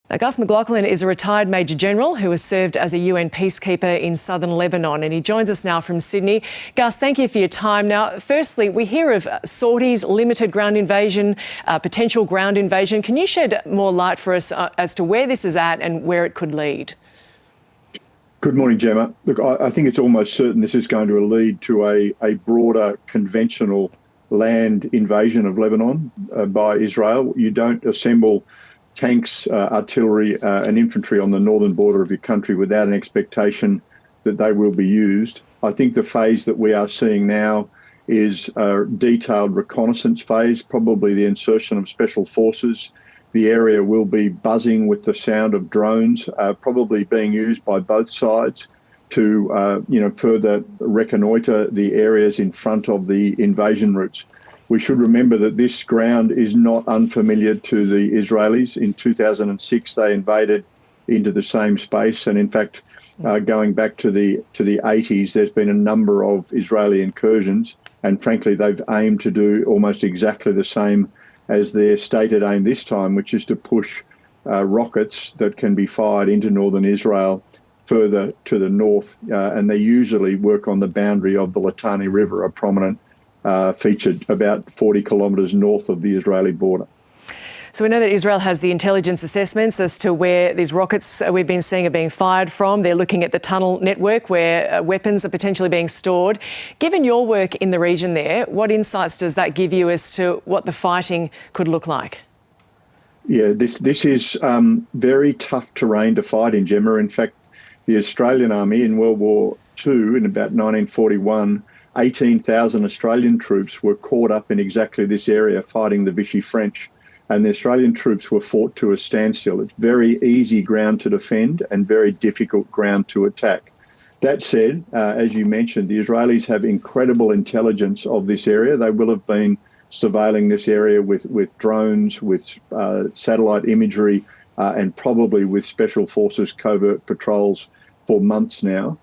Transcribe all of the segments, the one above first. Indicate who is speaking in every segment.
Speaker 1: Now, Gus McLaughlin is a retired Major General who has served as a UN peacekeeper in southern Lebanon, and he joins us now from Sydney. Gus, thank you for your time. Now, firstly, we hear of sorties, limited ground invasion, potential ground invasion. Can you shed more light for us as to where this is at and where it could lead?
Speaker 2: Good morning, Gemma. Look, I think it's almost certain this is going to lead to a broader conventional land invasion of Lebanon by Israel. You don't assemble tanks, artillery and infantry on the northern border of your country without an expectation that they will be used. I think the phase that we are seeing now is a detailed reconnaissance phase, probably the insertion of special forces. The area will be buzzing with the sound of drones, probably being used by both sides to further reconnoitre the areas in front of the invasion routes. We should remember that this ground is not unfamiliar to the Israelis. In 2006, they invaded into the same space, and in fact, going back to the 80s, there's been a number of Israeli incursions, and frankly, they've aimed to do almost exactly the same as their stated aim this time, which is to push rockets that can be fired into northern Israel further to the north, and they usually work on the boundary of the Litani River, a prominent feature about 40 kilometres north of the Israeli border.
Speaker 1: So we know that Israel has the intelligence assessments as to where these rockets we've been seeing are being fired from. They're looking at the tunnel network where weapons are potentially being stored. Given your work in the region there, what insights does that give you as to what the fighting could look like?
Speaker 2: Yeah, this is very tough terrain to fight in, Gemma. In fact, the Australian Army in World War II in about 1941, 18,000 Australian troops were caught up in exactly this area fighting the Vichy French, and the Australian troops were fought to a standstill. It's very easy ground to defend and very difficult ground to attack. That said, as you mentioned, the Israelis have incredible intelligence of this area. They will have been surveilling this area with drones, with satellite imagery, and probably with special forces covert patrols for months now.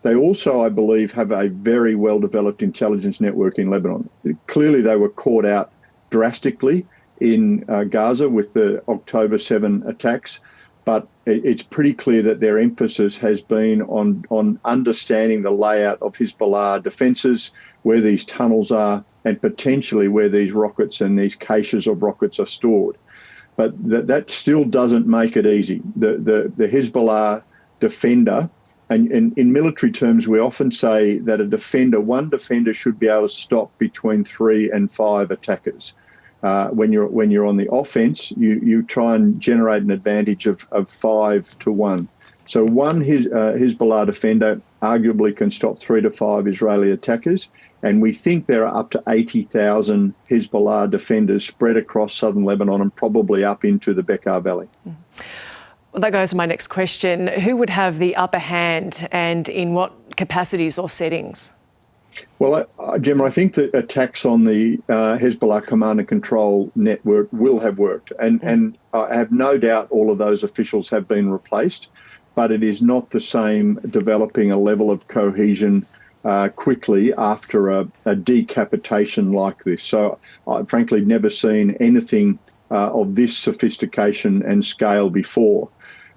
Speaker 2: They also, I believe, have a very well-developed intelligence network in Lebanon. Clearly, they were caught out drastically in Gaza with the October 7 attacks, but it's pretty clear that their emphasis has been on understanding the layout of Hezbollah defences, where these tunnels are, and potentially where these rockets and these caches of rockets are stored. But that still doesn't make it easy. The Hezbollah defender, and in military terms, we often say that one defender should be able to stop between 3 and 5 attackers. When you're on the offence, you try and generate an advantage of 5 to 1. So one Hezbollah defender arguably can stop 3 to 5 Israeli attackers, and we think there are up to 80,000 Hezbollah defenders spread across southern Lebanon and probably up into the Bekaa Valley.
Speaker 1: Well, that goes to my next question. Who would have the upper hand and in what capacities or settings?
Speaker 2: Well, Gemma, I think that attacks on the Hezbollah command and control network will have worked. And I have no doubt all of those officials have been replaced, but it is not the same developing a level of cohesion quickly after a decapitation like this. So I've frankly never seen anything of this sophistication and scale before.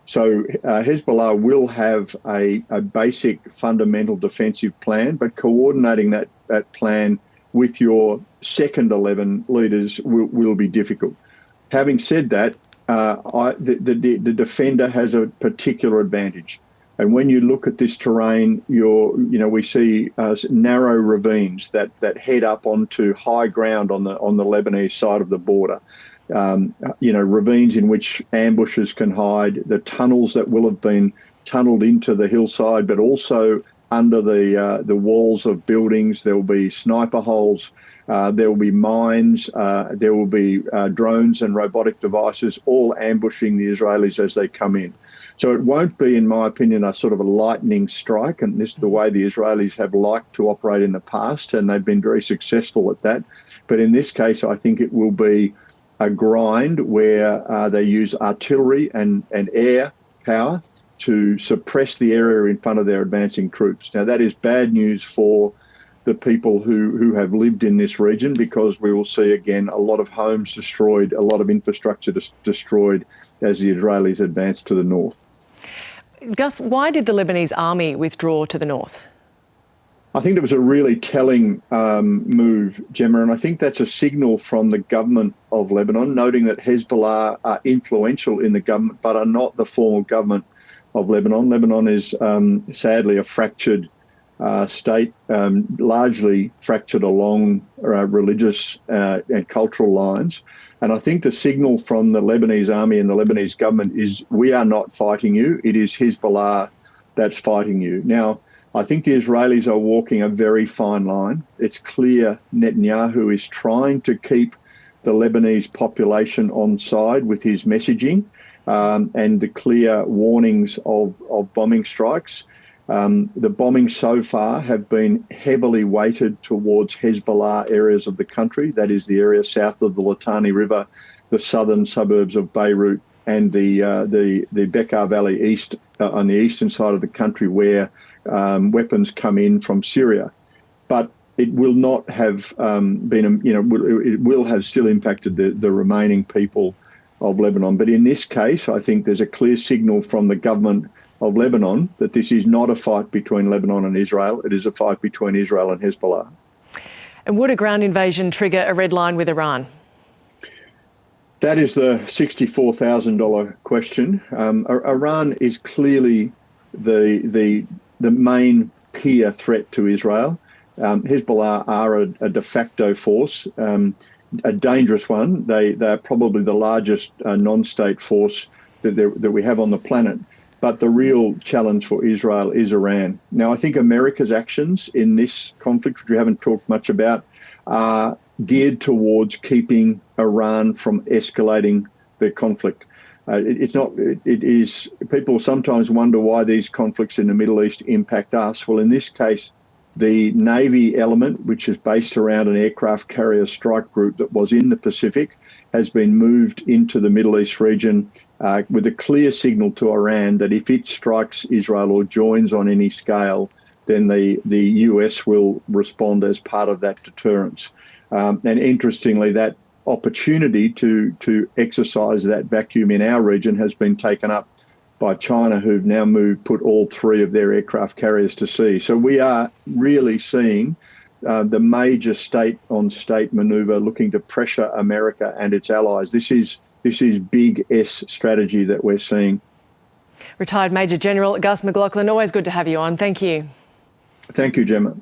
Speaker 2: So Hezbollah will have a basic fundamental defensive plan, but coordinating that plan with your second 11 leaders will be difficult. Having said that, the defender has a particular advantage. And when you look at this terrain, we see narrow ravines that head up onto high ground on the Lebanese side of the border. Ravines in which ambushes can hide, the tunnels that will have been tunnelled into the hillside, but also under the walls of buildings. There will be sniper holes, there will be mines, there will be drones and robotic devices, all ambushing the Israelis as they come in. So it won't be, in my opinion, a sort of a lightning strike, and this is the way the Israelis have liked to operate in the past, and they've been very successful at that. But in this case, I think it will be a grind where they use artillery and air power to suppress the area in front of their advancing troops. Now, that is bad news for the people who have lived in this region, because we will see again a lot of homes destroyed, a lot of infrastructure destroyed as the Israelis advance to the north.
Speaker 1: Gus, why did the Lebanese army withdraw to the north?
Speaker 2: I think it was a really telling move, Gemma, and I think that's a signal from the government of Lebanon, noting that Hezbollah are influential in the government but are not the formal government of Lebanon. Lebanon is sadly a fractured state, largely fractured along religious and cultural lines. And I think the signal from the Lebanese army and the Lebanese government is, we are not fighting you. It is Hezbollah that's fighting you. Now, I think the Israelis are walking a very fine line. It's clear Netanyahu is trying to keep the Lebanese population on side with his messaging and the clear warnings of bombing strikes. The bombings so far have been heavily weighted towards Hezbollah areas of the country. That is the area south of the Litani River, the southern suburbs of Beirut, and the Bekaa Valley east on the eastern side of the country, where weapons come in from Syria. But it will not have it will have still impacted the remaining people of Lebanon. But in this case, I think there's a clear signal from the government of Lebanon that this is not a fight between Lebanon and Israel. It is a fight between Israel and Hezbollah.
Speaker 1: And would a ground invasion trigger a red line with Iran?
Speaker 2: That is the $64,000 question. Iran is clearly the main peer threat to Israel. Hezbollah are a de facto force, a dangerous one. They are probably the largest non-state force that we have on the planet. But the real challenge for Israel is Iran. Now, I think America's actions in this conflict, which we haven't talked much about, are geared towards keeping Iran from escalating the conflict. People sometimes wonder why these conflicts in the Middle East impact us. Well, in this case, the Navy element, which is based around an aircraft carrier strike group that was in the Pacific, has been moved into the Middle East region with a clear signal to Iran that if it strikes Israel or joins on any scale, then the US will respond as part of that deterrence. And interestingly, that opportunity to exercise that vacuum in our region has been taken up by China, who've now put all three of their aircraft carriers to sea. So we are really seeing the major state-on-state manoeuvre looking to pressure America and its allies. This is big S strategy that we're seeing.
Speaker 1: Retired Major General Gus McLaughlin, always good to have you on. Thank you.
Speaker 2: Thank you, Gemma.